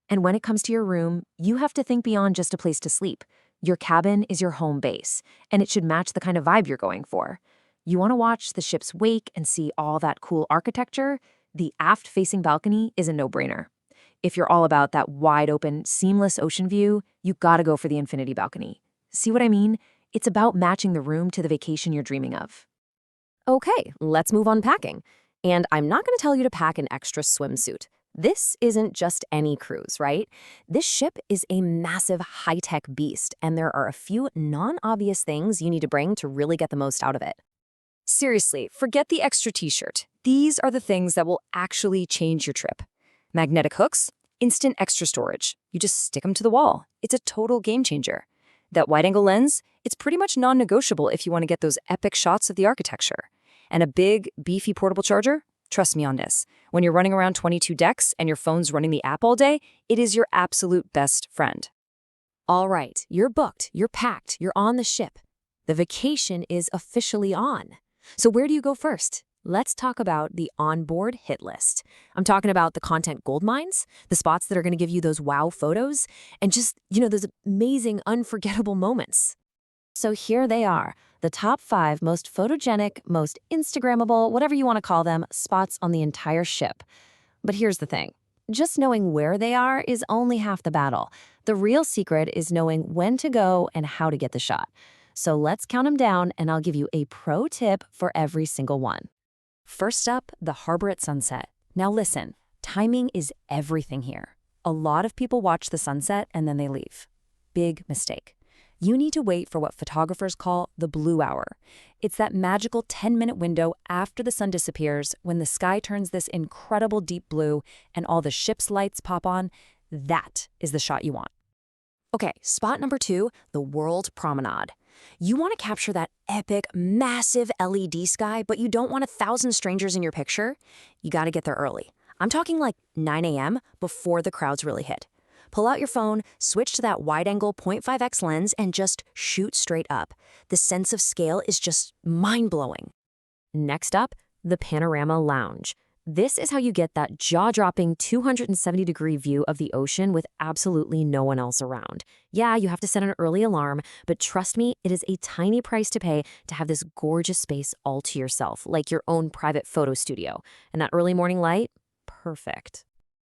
And when it comes to your room, you have to think beyond just a place to sleep. Your cabin is your home base, and it should match the kind of vibe you're going for. You want to watch the ship's wake and see all that cool architecture? The aft-facing balcony is a no-brainer. If you're all about that wide-open, seamless ocean view, you gotta go for the infinity balcony. See what I mean? It's about matching the room to the vacation you're dreaming of. Okay, let's move on packing. And I'm not going to tell you to pack an extra swimsuit. This isn't just any cruise, right? This ship is a massive high-tech beast, and there are a few non-obvious things you need to bring to really get the most out of it. Seriously, forget the extra t-shirt. These are the things that will actually change your trip. Magnetic hooks, instant extra storage. You just stick them to the wall. It's a total game changer. That wide-angle lens, it's pretty much non-negotiable if you want to get those epic shots of the architecture. And a big, beefy portable charger? Trust me on this. When you're running around 22 decks and your phone's running the app all day, it is your absolute best friend. All right, you're booked, you're packed, you're on the ship. The vacation is officially on. So where do you go first? Let's talk about the onboard hit list. I'm talking about the content gold mines, the spots that are going to give you those wow photos, and just, those amazing, unforgettable moments. So here they are, the top 5 most photogenic, most Instagrammable, whatever you want to call them, spots on the entire ship. But here's the thing. Just knowing where they are is only half the battle. The real secret is knowing when to go and how to get the shot. So let's count them down, and I'll give you a pro tip for every single one. First up, the harbor at sunset. Now listen, timing is everything here. A lot of people watch the sunset and then they leave. Big mistake. You need to wait for what photographers call the blue hour. It's that magical 10-minute window after the sun disappears when the sky turns this incredible deep blue and all the ship's lights pop on. That is the shot you want. Okay, spot number 2, the World Promenade. You want to capture that epic, massive LED sky, but you don't want 1,000 strangers in your picture? You got to get there early. I'm talking like 9 a.m. before the crowds really hit. Pull out your phone, switch to that wide-angle 0.5x lens, and just shoot straight up. The sense of scale is just mind-blowing. Next up, the Panorama Lounge. This is how you get that jaw-dropping 270-degree view of the ocean with absolutely no one else around. Yeah, you have to set an early alarm, but trust me, it is a tiny price to pay to have this gorgeous space all to yourself, like your own private photo studio. And that early morning light? Perfect.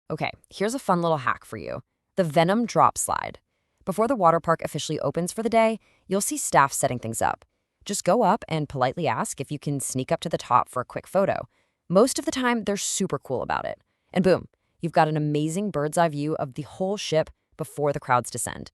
Okay, here's a fun little hack for you. The Venom Drop Slide. Before the water park officially opens for the day, you'll see staff setting things up. Just go up and politely ask if you can sneak up to the top for a quick photo. Most of the time, they're super cool about it. And boom, you've got an amazing bird's eye view of the whole ship before the crowds descend.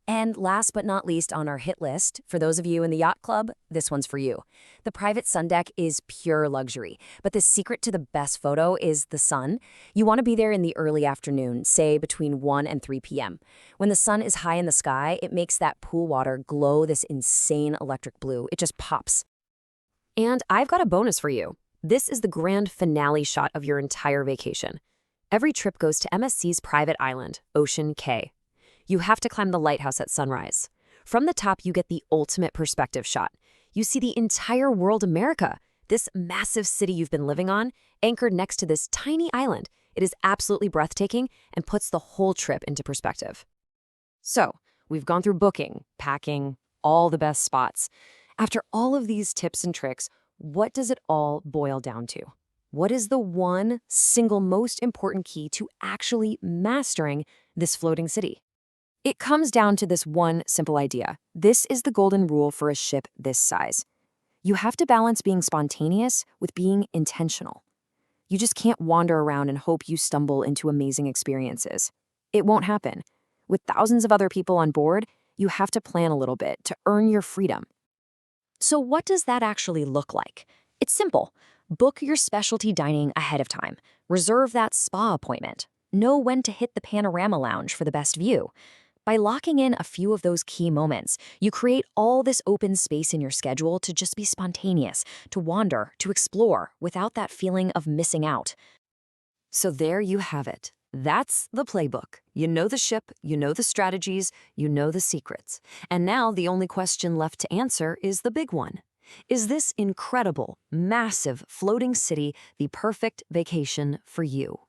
And last but not least on our hit list, for those of you in the yacht club, this one's for you. The private sun deck is pure luxury, but the secret to the best photo is the sun. You want to be there in the early afternoon, say between 1 and 3 p.m. When the sun is high in the sky, it makes that pool water glow this insane electric blue. It just pops. And I've got a bonus for you. This is the grand finale shot of your entire vacation. Every trip goes to MSC's private island, Ocean Cay. You have to climb the lighthouse at sunrise. From the top, you get the ultimate perspective shot. You see the entire world America, this massive city you've been living on, anchored next to this tiny island. It is absolutely breathtaking and puts the whole trip into perspective. So, we've gone through booking, packing, all the best spots. After all of these tips and tricks, what does it all boil down to? What is the one single most important key to actually mastering this floating city? It comes down to this one simple idea. This is the golden rule for a ship this size. You have to balance being spontaneous with being intentional. You just can't wander around and hope you stumble into amazing experiences. It won't happen. With thousands of other people on board, you have to plan a little bit to earn your freedom. So what does that actually look like? It's simple. Book your specialty dining ahead of time. Reserve that spa appointment. Know when to hit the panorama lounge for the best view. By locking in a few of those key moments, you create all this open space in your schedule to just be spontaneous, to wander, to explore, without that feeling of missing out. So there you have it. That's the playbook. You know the ship, you know the strategies, you know the secrets. And now the only question left to answer is the big one. Is this incredible, massive, floating city the perfect vacation for you?